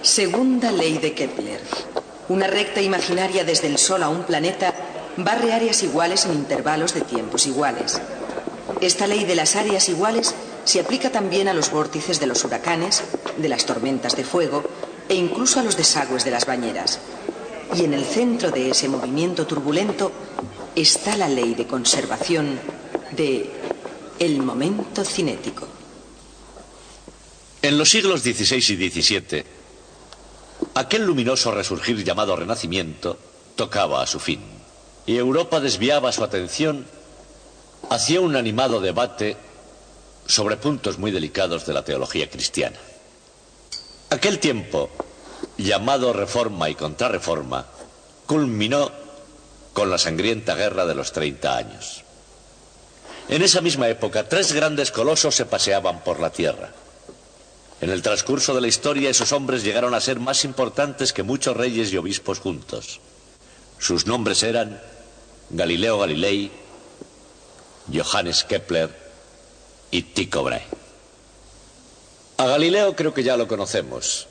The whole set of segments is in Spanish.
Segunda ley de Kepler. Una recta imaginaria desde el Sol a un planeta barre áreas iguales en intervalos de tiempos iguales. Esta ley de las áreas iguales se aplica también a los vórtices de los huracanes, de las tormentas de fuego e incluso a los desagües de las bañeras. Y en el centro de ese movimiento turbulento está la ley de conservación de el momento cinético. En los siglos XVI y XVII, aquel luminoso resurgir llamado Renacimiento tocaba a su fin, y Europa desviaba su atención hacia un animado debate sobre puntos muy delicados de la teología cristiana. Aquel tiempo, llamado Reforma y Contrarreforma, culminó con la sangrienta guerra de los 30 años. En esa misma época, tres grandes colosos se paseaban por la tierra. En el transcurso de la historia, esos hombres llegaron a ser más importantes que muchos reyes y obispos juntos. Sus nombres eran Galileo Galilei, Johannes Kepler y Tycho Brahe. A Galileo creo que ya lo conocemos.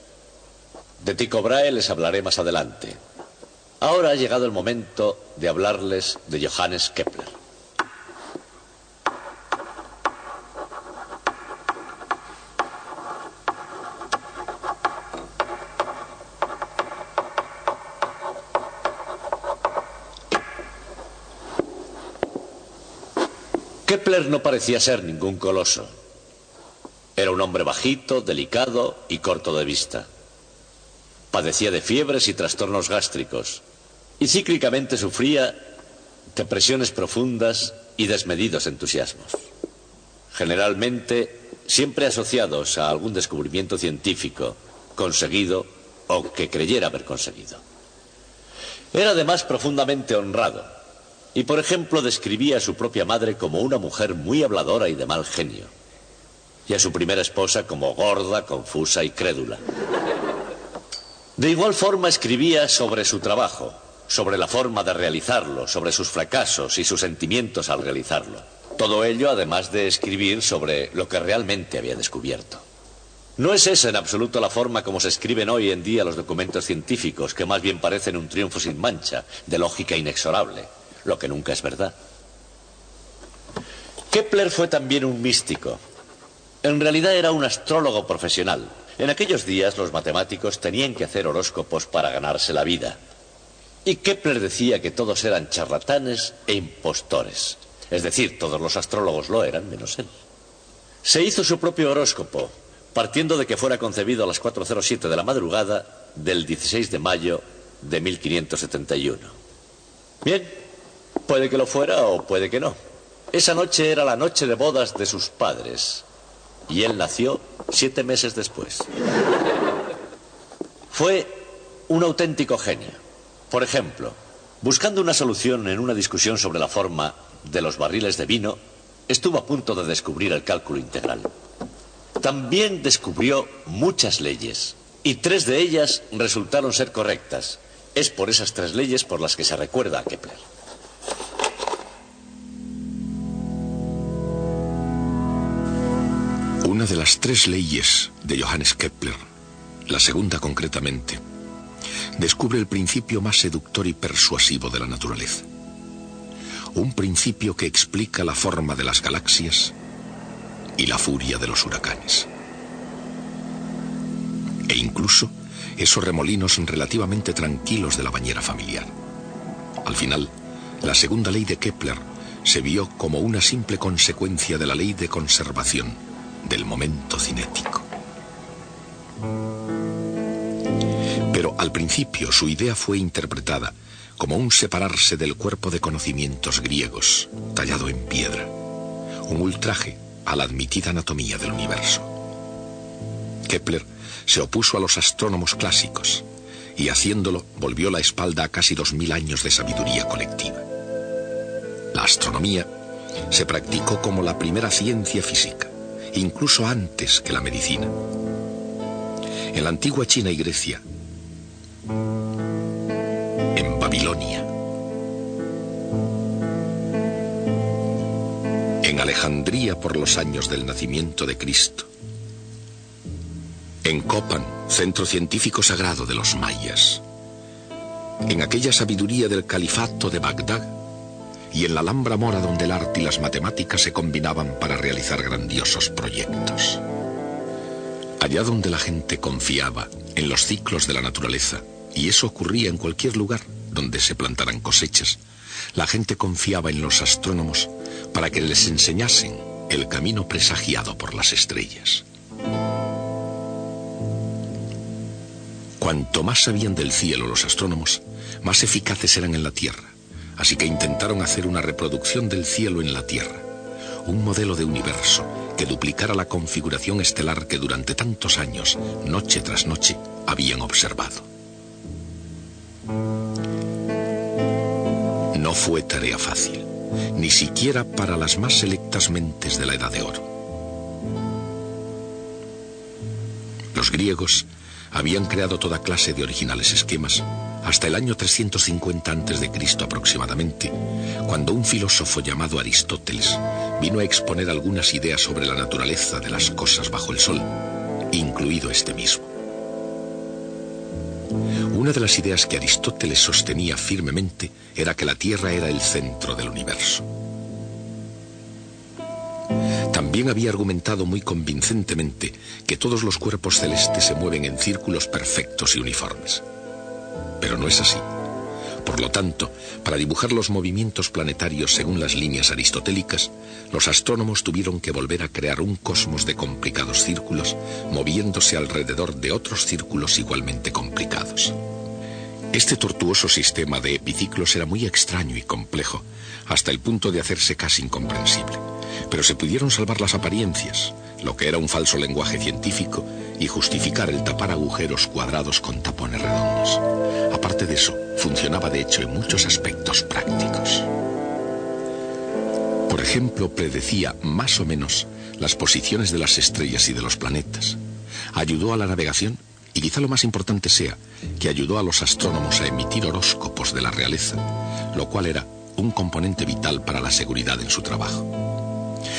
De Tycho Brahe les hablaré más adelante. Ahora ha llegado el momento de hablarles de Johannes Kepler. Kepler no parecía ser ningún coloso. Era un hombre bajito, delicado y corto de vista. Padecía de fiebres y trastornos gástricos, y cíclicamente sufría depresiones profundas y desmedidos entusiasmos. Generalmente, siempre asociados a algún descubrimiento científico, conseguido o que creyera haber conseguido. Era además profundamente honrado. Y, por ejemplo, describía a su propia madre como una mujer muy habladora y de mal genio, y a su primera esposa como gorda, confusa y crédula. De igual forma escribía sobre su trabajo, sobre la forma de realizarlo, sobre sus fracasos y sus sentimientos al realizarlo. Todo ello además de escribir sobre lo que realmente había descubierto. No es esa en absoluto la forma como se escriben hoy en día los documentos científicos, que más bien parecen un triunfo sin mancha, de lógica inexorable. Lo que nunca es verdad. Kepler fue también un místico. En realidad era un astrólogo profesional. En aquellos días los matemáticos tenían que hacer horóscopos para ganarse la vida. Y Kepler decía que todos eran charlatanes e impostores. Es decir, todos los astrólogos lo eran, menos él. Se hizo su propio horóscopo, partiendo de que fuera concebido a las 4:07 de la madrugada del 16 de mayo de 1571. Bien. Puede que lo fuera o puede que no. Esa noche era la noche de bodas de sus padres, y él nació 7 meses después. Fue un auténtico genio. Por ejemplo, buscando una solución en una discusión sobre la forma de los barriles de vino, estuvo a punto de descubrir el cálculo integral. También descubrió muchas leyes, y 3 de ellas resultaron ser correctas. Es por esas 3 leyes por las que se recuerda a Kepler. Una de las 3 leyes de Johannes Kepler, la segunda concretamente, descubre el principio más seductor y persuasivo de la naturaleza. Un principio que explica la forma de las galaxias y la furia de los huracanes. E incluso esos remolinos relativamente tranquilos de la bañera familiar. Al final, la segunda ley de Kepler se vio como una simple consecuencia de la ley de conservación del momento cinético. Pero al principio su idea fue interpretada como un separarse del cuerpo de conocimientos griegos, tallado en piedra, un ultraje a la admitida anatomía del universo. Kepler se opuso a los astrónomos clásicos y, haciéndolo, volvió la espalda a casi 2000 años de sabiduría colectiva. La astronomía se practicó como la primera ciencia física, incluso antes que la medicina. En la antigua China y Grecia, en Babilonia, en Alejandría por los años del nacimiento de Cristo, En Copan, centro científico sagrado de los mayas. En aquella sabiduría del califato de Bagdad. Y en la Alhambra mora donde el arte y las matemáticas se combinaban para realizar grandiosos proyectos. Allá donde la gente confiaba en los ciclos de la naturaleza, y eso ocurría en cualquier lugar donde se plantaran cosechas, la gente confiaba en los astrónomos para que les enseñasen el camino presagiado por las estrellas. Cuanto más sabían del cielo los astrónomos, más eficaces eran en la Tierra. Así que intentaron hacer una reproducción del cielo en la Tierra, un modelo de universo que duplicara la configuración estelar que durante tantos años, noche tras noche, habían observado. No fue tarea fácil, ni siquiera para las más selectas mentes de la Edad de Oro. Los griegos habían creado toda clase de originales esquemas hasta el año 350 a.C. aproximadamente, cuando un filósofo llamado Aristóteles vino a exponer algunas ideas sobre la naturaleza de las cosas bajo el sol, incluido este mismo. Una de las ideas que Aristóteles sostenía firmemente era que la Tierra era el centro del universo. También había argumentado muy convincentemente que todos los cuerpos celestes se mueven en círculos perfectos y uniformes. Pero no es así. Por lo tanto, para dibujar los movimientos planetarios según las líneas aristotélicas, los astrónomos tuvieron que volver a crear un cosmos de complicados círculos, moviéndose alrededor de otros círculos igualmente complicados. Este tortuoso sistema de epiciclos era muy extraño y complejo, hasta el punto de hacerse casi incomprensible. Pero se pudieron salvar las apariencias, lo que era un falso lenguaje científico, y justificar el tapar agujeros cuadrados con tapones redondos. Aparte de eso, funcionaba de hecho en muchos aspectos prácticos. Por ejemplo, predecía más o menos las posiciones de las estrellas y de los planetas. Ayudó a la navegación y quizá lo más importante sea que ayudó a los astrónomos a emitir horóscopos de la realeza, lo cual era un componente vital para la seguridad en su trabajo.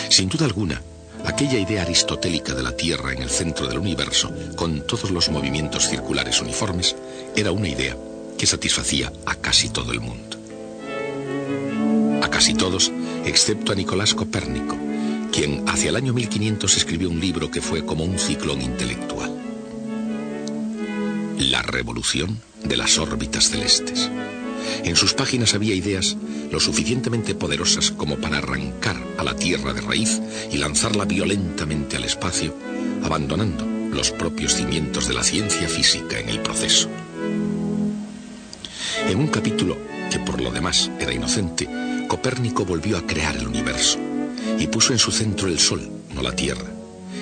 Sin duda alguna, aquella idea aristotélica de la Tierra en el centro del universo, con todos los movimientos circulares uniformes, era una idea que satisfacía a casi todo el mundo. A casi todos, excepto a Nicolás Copérnico, quien hacia el año 1500 escribió un libro que fue como un ciclón intelectual. La revolución de las órbitas celestes. En sus páginas había ideas lo suficientemente poderosas como para arrancar a la Tierra de raíz y lanzarla violentamente al espacio, abandonando los propios cimientos de la ciencia física en el proceso. En un capítulo que por lo demás era inocente, Copérnico volvió a crear el universo y puso en su centro el Sol, no la Tierra.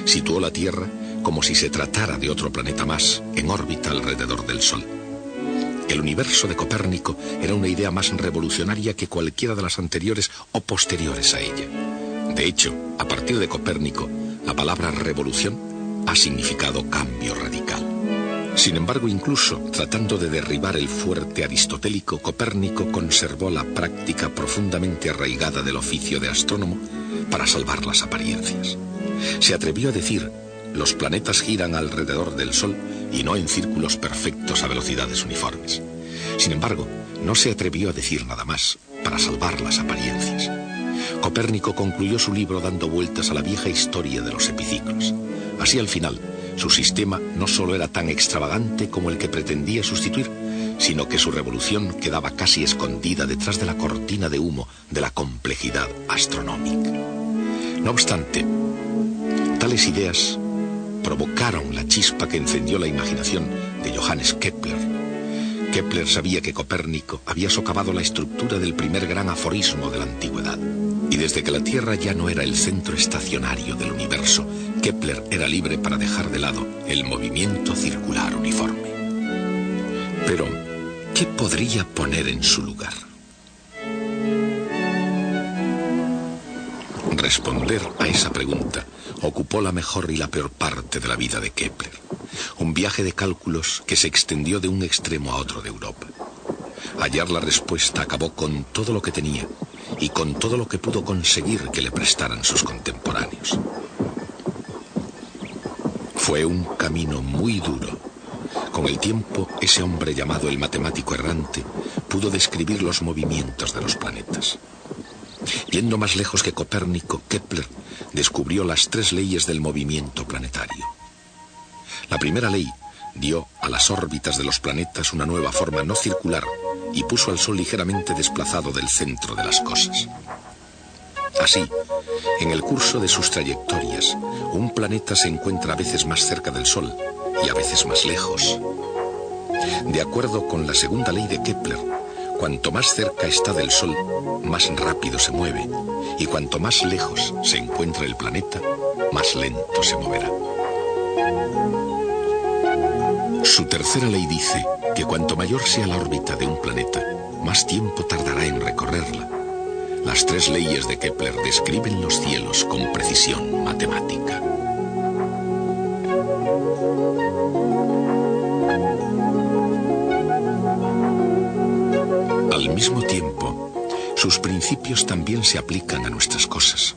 Situó la Tierra como si se tratara de otro planeta más en órbita alrededor del Sol. El universo de Copérnico era una idea más revolucionaria que cualquiera de las anteriores o posteriores a ella. De hecho, a partir de Copérnico, la palabra revolución ha significado cambio radical. Sin embargo, incluso tratando de derribar el fuerte aristotélico, Copérnico conservó la práctica profundamente arraigada del oficio de astrónomo para salvar las apariencias. Se atrevió a decir: los planetas giran alrededor del Sol y no en círculos perfectos a velocidades uniformes. Sin embargo, no se atrevió a decir nada más para salvar las apariencias. Copérnico concluyó su libro dando vueltas a la vieja historia de los epiciclos. Así, al final, su sistema no solo era tan extravagante como el que pretendía sustituir, sino que su revolución quedaba casi escondida detrás de la cortina de humo de la complejidad astronómica. No obstante, tales ideas provocaron la chispa que encendió la imaginación de Johannes Kepler. Kepler sabía que Copérnico había socavado la estructura del primer gran aforismo de la antigüedad. Y desde que la Tierra ya no era el centro estacionario del universo, Kepler era libre para dejar de lado el movimiento circular uniforme. Pero, ¿qué podría poner en su lugar? Responder a esa pregunta ocupó la mejor y la peor parte de la vida de Kepler. Un viaje de cálculos que se extendió de un extremo a otro de Europa. Hallar la respuesta acabó con todo lo que tenía y con todo lo que pudo conseguir que le prestaran sus contemporáneos. Fue un camino muy duro. Con el tiempo, ese hombre llamado el matemático errante pudo describir los movimientos de los planetas. Yendo más lejos que Copérnico, Kepler descubrió las 3 leyes del movimiento planetario. La primera ley dio a las órbitas de los planetas una nueva forma no circular y puso al Sol ligeramente desplazado del centro de las cosas. Así, en el curso de sus trayectorias, un planeta se encuentra a veces más cerca del Sol y a veces más lejos. De acuerdo con la segunda ley de Kepler, cuanto más cerca está del Sol, más rápido se mueve, y cuanto más lejos se encuentra el planeta, más lento se moverá. Su tercera ley dice que cuanto mayor sea la órbita de un planeta, más tiempo tardará en recorrerla. Las 3 leyes de Kepler describen los cielos con precisión matemática. Al mismo tiempo, sus principios también se aplican a nuestras cosas.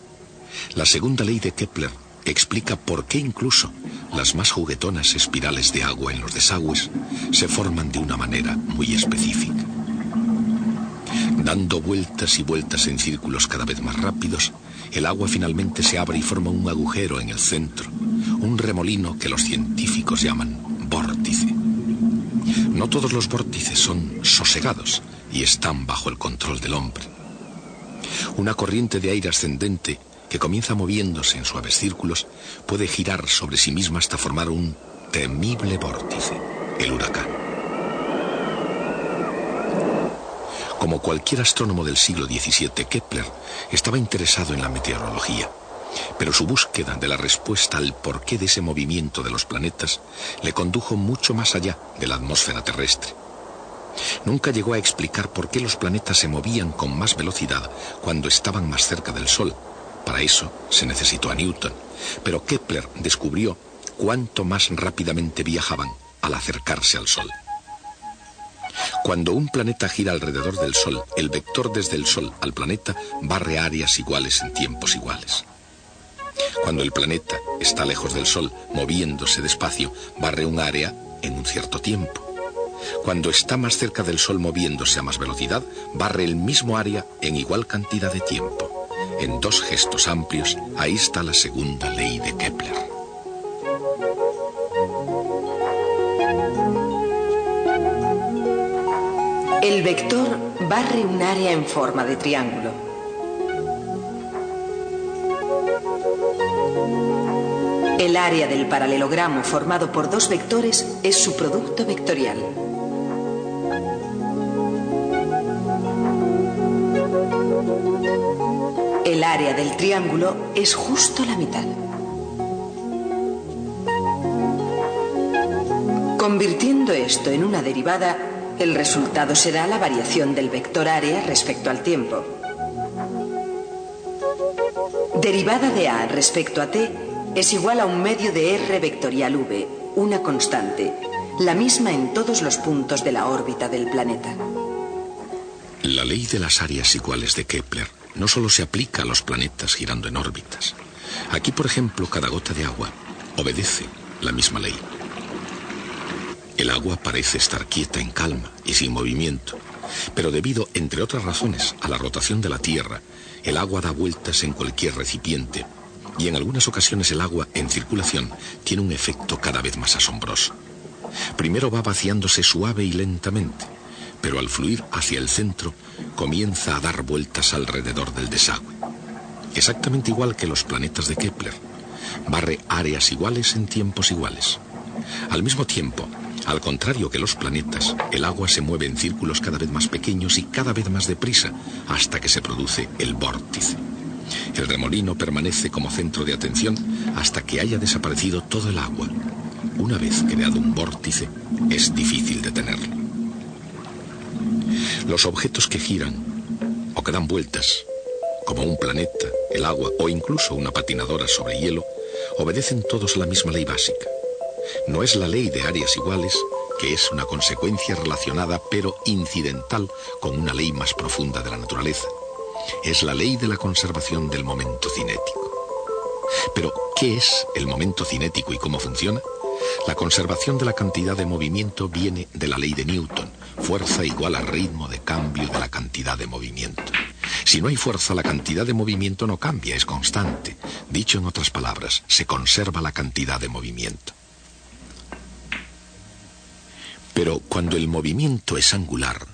La segunda ley de Kepler explica por qué incluso las más juguetonas espirales de agua en los desagües se forman de una manera muy específica. Dando vueltas y vueltas en círculos cada vez más rápidos, el agua finalmente se abre y forma un agujero en el centro, un remolino que los científicos llaman vórtice. No todos los vórtices son sosegados y están bajo el control del hombre. Una corriente de aire ascendente que comienza moviéndose en suaves círculos puede girar sobre sí misma hasta formar un temible vórtice, el huracán. Como cualquier astrónomo del siglo XVII, Kepler estaba interesado en la meteorología, pero su búsqueda de la respuesta al porqué de ese movimiento de los planetas le condujo mucho más allá de la atmósfera terrestre. Nunca llegó a explicar por qué los planetas se movían con más velocidad cuando estaban más cerca del Sol. Para eso se necesitó a Newton, pero Kepler descubrió cuánto más rápidamente viajaban al acercarse al Sol. Cuando un planeta gira alrededor del Sol, el vector desde el Sol al planeta barre áreas iguales en tiempos iguales. Cuando el planeta está lejos del Sol, moviéndose despacio, barre un área en un cierto tiempo. Cuando está más cerca del Sol moviéndose a más velocidad, barre el mismo área en igual cantidad de tiempo. En 2 gestos amplios, ahí está la segunda ley de Kepler. El vector barre un área en forma de triángulo. El área del paralelogramo formado por 2 vectores es su producto vectorial. El área del triángulo es justo la mitad. Convirtiendo esto en una derivada, el resultado será la variación del vector área respecto al tiempo. Derivada de A respecto a t es igual a un medio de R vectorial V, una constante, la misma en todos los puntos de la órbita del planeta. La ley de las áreas iguales de Kepler no solo se aplica a los planetas girando en órbitas. Aquí, por ejemplo, cada gota de agua obedece la misma ley. El agua parece estar quieta, en calma y sin movimiento, pero debido, entre otras razones, a la rotación de la Tierra, el agua da vueltas en cualquier recipiente y en algunas ocasiones el agua en circulación tiene un efecto cada vez más asombroso. Primero va vaciándose suave y lentamente, pero al fluir hacia el centro comienza a dar vueltas alrededor del desagüe. Exactamente igual que los planetas de Kepler, barre áreas iguales en tiempos iguales. Al mismo tiempo, al contrario que los planetas, el agua se mueve en círculos cada vez más pequeños y cada vez más deprisa hasta que se produce el vórtice. El remolino permanece como centro de atención hasta que haya desaparecido todo el agua. Una vez creado un vórtice, es difícil detenerlo. Los objetos que giran o que dan vueltas, como un planeta, el agua o incluso una patinadora sobre hielo, obedecen todos a la misma ley básica. No es la ley de áreas iguales, que es una consecuencia relacionada pero incidental con una ley más profunda de la naturaleza. Es la ley de la conservación del momento cinético. Pero, ¿qué es el momento cinético y cómo funciona? La conservación de la cantidad de movimiento viene de la ley de Newton. Fuerza igual al ritmo de cambio de la cantidad de movimiento. Si no hay fuerza, la cantidad de movimiento no cambia, es constante. Dicho en otras palabras, se conserva la cantidad de movimiento. Pero cuando el movimiento es angular,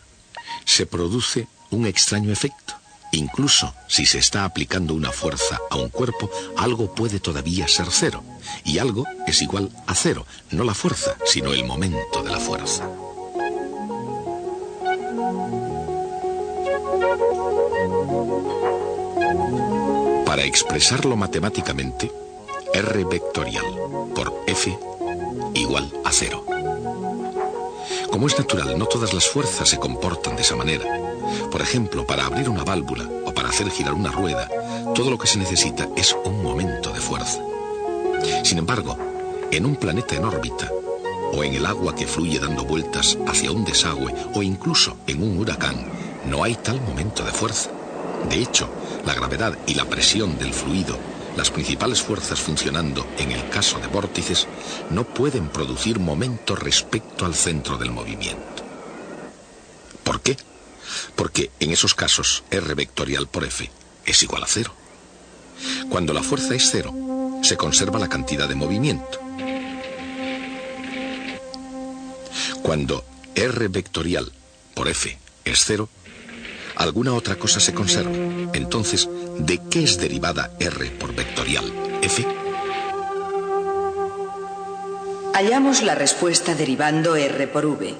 se produce un extraño efecto. Incluso si se está aplicando una fuerza a un cuerpo, algo puede todavía ser cero. Y algo es igual a cero, no la fuerza, sino el momento de la fuerza. Para expresarlo matemáticamente, R vectorial por F igual a cero. Como es natural, no todas las fuerzas se comportan de esa manera. Por ejemplo, para abrir una válvula o para hacer girar una rueda, todo lo que se necesita es un momento de fuerza. Sin embargo, en un planeta en órbita, o en el agua que fluye dando vueltas hacia un desagüe, o incluso en un huracán, no hay tal momento de fuerza. De hecho, la gravedad y la presión del fluido, las principales fuerzas funcionando en el caso de vórtices, no pueden producir momento respecto al centro del movimiento. ¿Por qué? Porque en esos casos R vectorial por F es igual a cero. Cuando la fuerza es cero, se conserva la cantidad de movimiento. Cuando R vectorial por F es cero, alguna otra cosa se conserva. Entonces, ¿de qué es derivada R por vectorial F? Hallamos la respuesta derivando R por V.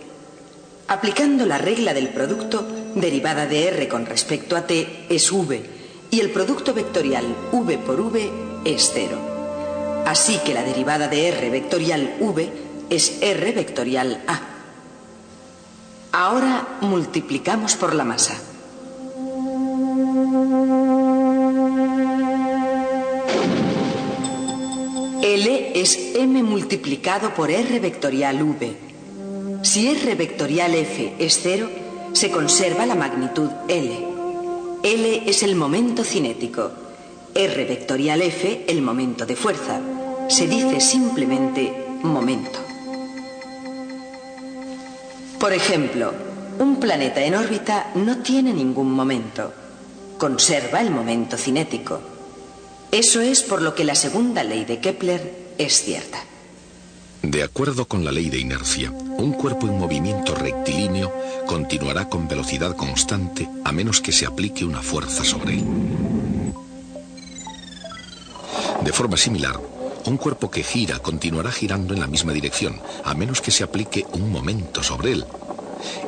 Aplicando la regla del producto, derivada de R con respecto a T es V, y el producto vectorial V por V es cero. Así que la derivada de R vectorial V es R vectorial A. Ahora multiplicamos por la masa. L es M multiplicado por R vectorial V. Si R vectorial F es cero, se conserva la magnitud L. L es el momento cinético. R vectorial F el momento de fuerza. Se dice simplemente momento. Por ejemplo, un planeta en órbita no tiene ningún momento. Conserva el momento cinético. Eso es por lo que la segunda ley de Kepler es cierta. De acuerdo con la ley de inercia, un cuerpo en movimiento rectilíneo continuará con velocidad constante a menos que se aplique una fuerza sobre él. De forma similar, un cuerpo que gira continuará girando en la misma dirección a menos que se aplique un momento sobre él.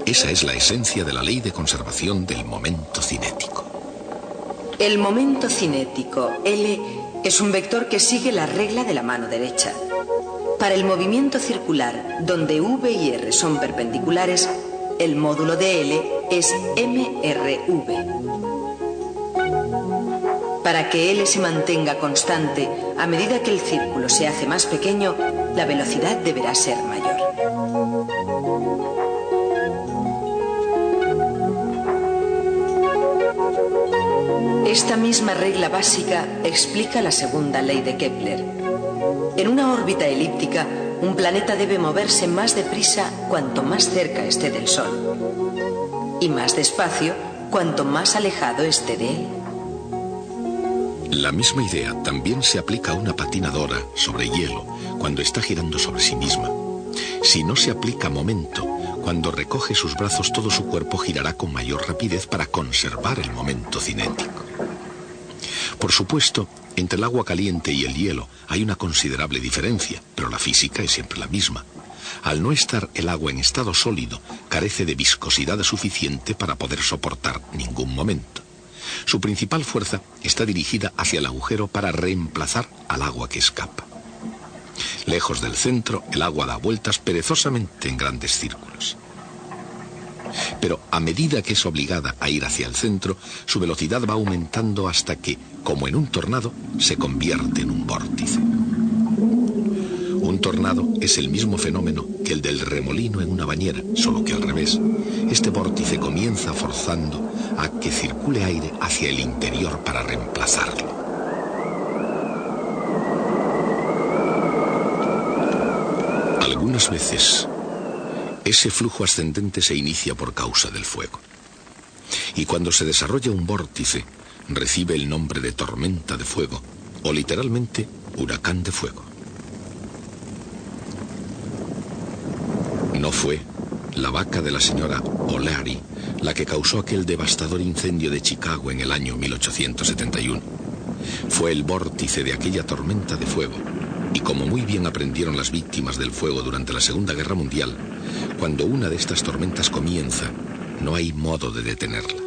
Esa es la esencia de la ley de conservación del momento cinético. El momento cinético, L, es un vector que sigue la regla de la mano derecha. Para el movimiento circular, donde V y R son perpendiculares, el módulo de L es mRV. Para que L se mantenga constante, a medida que el círculo se hace más pequeño, la velocidad deberá ser mayor. Esta misma regla básica explica la segunda ley de Kepler. En una órbita elíptica, un planeta debe moverse más deprisa cuanto más cerca esté del Sol, y más despacio cuanto más alejado esté de él. La misma idea también se aplica a una patinadora sobre hielo cuando está girando sobre sí misma. Si no se aplica momento, cuando recoge sus brazos todo su cuerpo girará con mayor rapidez para conservar el momento cinético. Por supuesto, entre el agua caliente y el hielo hay una considerable diferencia, pero la física es siempre la misma. Al no estar el agua en estado sólido, carece de viscosidad suficiente para poder soportar ningún momento. Su principal fuerza está dirigida hacia el agujero para reemplazar al agua que escapa. Lejos del centro, el agua da vueltas perezosamente en grandes círculos. Pero a medida que es obligada a ir hacia el centro, su velocidad va aumentando hasta que, como en un tornado, se convierte en un vórtice. Un tornado es el mismo fenómeno que el del remolino en una bañera, solo que al revés. Este vórtice comienza forzando a que circule aire hacia el interior para reemplazarlo. Algunas veces, ese flujo ascendente se inicia por causa del fuego. Y cuando se desarrolla un vórtice, recibe el nombre de tormenta de fuego, o literalmente, huracán de fuego. No fue la vaca de la señora O'Leary la que causó aquel devastador incendio de Chicago en el año 1871. Fue el vórtice de aquella tormenta de fuego, y como muy bien aprendieron las víctimas del fuego durante la Segunda Guerra Mundial, cuando una de estas tormentas comienza, no hay modo de detenerla.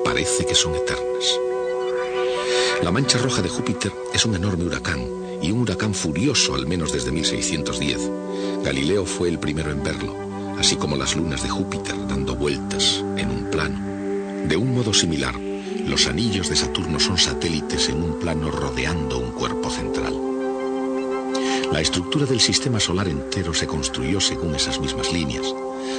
Parece que son eternas. La mancha roja de Júpiter es un enorme huracán, y un huracán furioso al menos desde 1610. Galileo fue el primero en verlo, así como las lunas de Júpiter dando vueltas en un plano. De un modo similar, los anillos de Saturno son satélites en un plano rodeando un cuerpo central. La estructura del sistema solar entero se construyó según esas mismas líneas.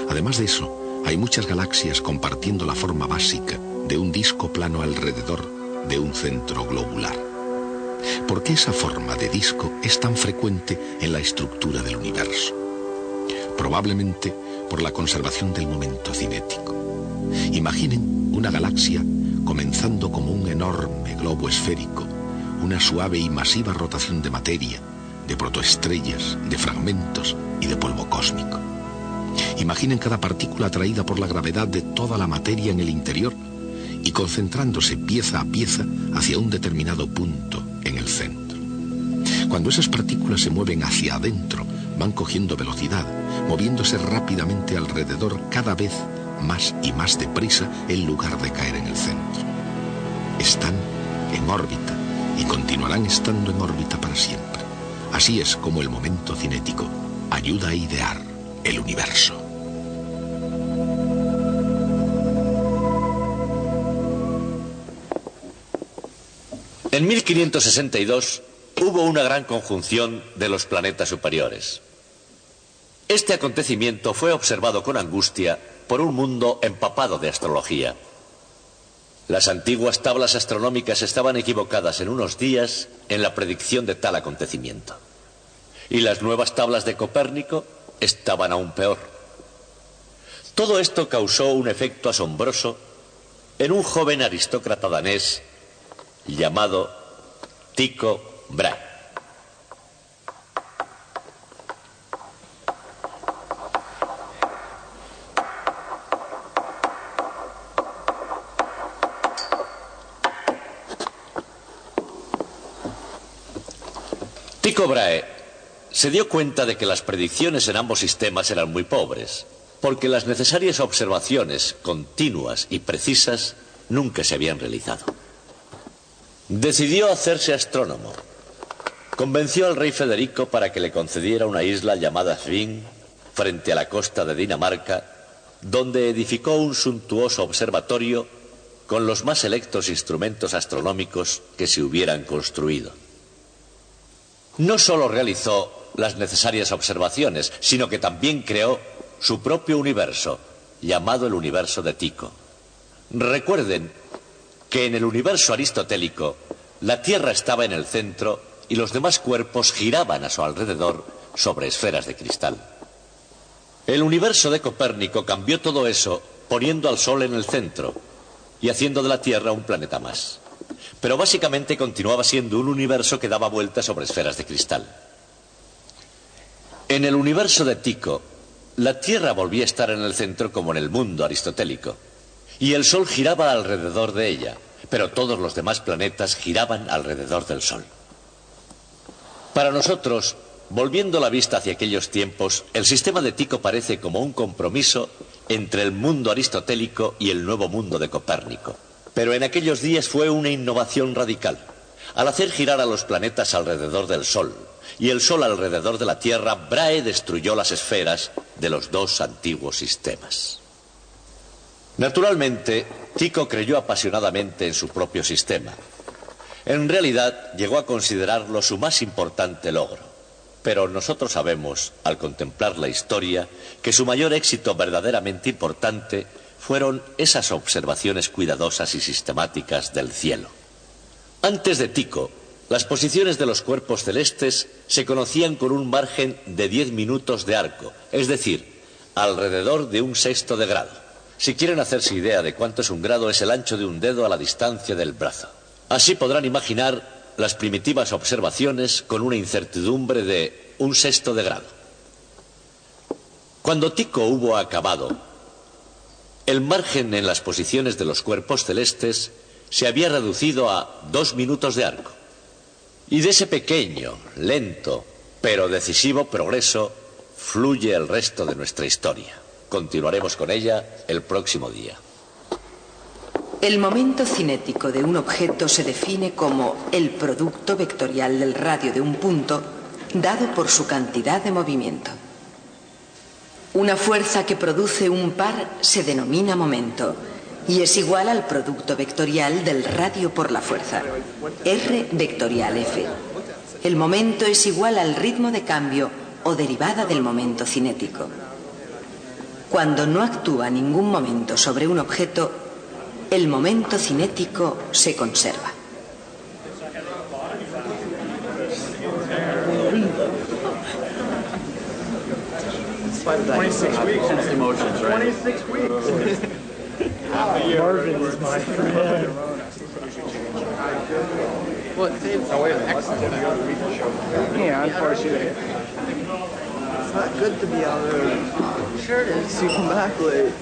Además de eso, hay muchas galaxias compartiendo la forma básica de un disco plano alrededor de un centro globular. ¿Por qué esa forma de disco es tan frecuente en la estructura del universo? Probablemente por la conservación del momento cinético. Imaginen una galaxia comenzando como un enorme globo esférico, una suave y masiva rotación de materia, de protoestrellas, de fragmentos y de polvo cósmico. Imaginen cada partícula atraída por la gravedad de toda la materia en el interior y concentrándose pieza a pieza hacia un determinado punto en el centro. Cuando esas partículas se mueven hacia adentro, van cogiendo velocidad, moviéndose rápidamente alrededor cada vez más y más deprisa en lugar de caer en el centro. Están en órbita y continuarán estando en órbita para siempre. Así es como el momento cinético ayuda a idear el universo. En 1562 hubo una gran conjunción de los planetas superiores. Este acontecimiento fue observado con angustia por un mundo empapado de astrología. Las antiguas tablas astronómicas estaban equivocadas en unos días en la predicción de tal acontecimiento. Y las nuevas tablas de Copérnico estaban aún peor. Todo esto causó un efecto asombroso en un joven aristócrata danés llamado Tycho Brahe. Tycho Brahe se dio cuenta de que las predicciones en ambos sistemas eran muy pobres, porque las necesarias observaciones continuas y precisas nunca se habían realizado. Decidió hacerse astrónomo. Convenció al rey Federico para que le concediera una isla llamada Sving, frente a la costa de Dinamarca, donde edificó un suntuoso observatorio con los más selectos instrumentos astronómicos que se hubieran construido. No solo realizó las necesarias observaciones, sino que también creó su propio universo, llamado el universo de Tycho. Recuerden que en el universo aristotélico la Tierra estaba en el centro y los demás cuerpos giraban a su alrededor sobre esferas de cristal. El universo de Copérnico cambió todo eso poniendo al Sol en el centro y haciendo de la Tierra un planeta más. Pero básicamente continuaba siendo un universo que daba vueltas sobre esferas de cristal. En el universo de Tycho, la Tierra volvía a estar en el centro como en el mundo aristotélico, y el Sol giraba alrededor de ella, pero todos los demás planetas giraban alrededor del Sol. Para nosotros, volviendo la vista hacia aquellos tiempos, el sistema de Tycho parece como un compromiso entre el mundo aristotélico y el nuevo mundo de Copérnico. Pero en aquellos días fue una innovación radical. Al hacer girar a los planetas alrededor del Sol y el Sol alrededor de la Tierra, Brahe destruyó las esferas de los dos antiguos sistemas. Naturalmente, Tycho creyó apasionadamente en su propio sistema. En realidad, llegó a considerarlo su más importante logro. Pero nosotros sabemos, al contemplar la historia, que su mayor éxito verdaderamente importante fueron esas observaciones cuidadosas y sistemáticas del cielo. Antes de Tycho, Las posiciones de los cuerpos celestes se conocían con un margen de 10 minutos de arco, es decir, alrededor de 1/6 de grado. Si quieren hacerse idea de cuánto es un grado, es el ancho de un dedo a la distancia del brazo. Así podrán imaginar las primitivas observaciones con una incertidumbre de 1/6 de grado. Cuando Tycho hubo acabado, el margen en las posiciones de los cuerpos celestes se había reducido a 2 minutos de arco. Y de ese pequeño, lento, pero decisivo progreso fluye el resto de nuestra historia. Continuaremos con ella el próximo día. El momento cinético de un objeto se define como el producto vectorial del radio de un punto dado por su cantidad de movimiento. Una fuerza que produce un par se denomina momento y es igual al producto vectorial del radio por la fuerza, R vectorial F. El momento es igual al ritmo de cambio o derivada del momento cinético. Cuando no actúa ningún momento sobre un objeto, el momento cinético se conserva. Marvin is my friend. Well, Dave's yeah, unfortunately. It's not good to be out there. Sure it is. You come back late.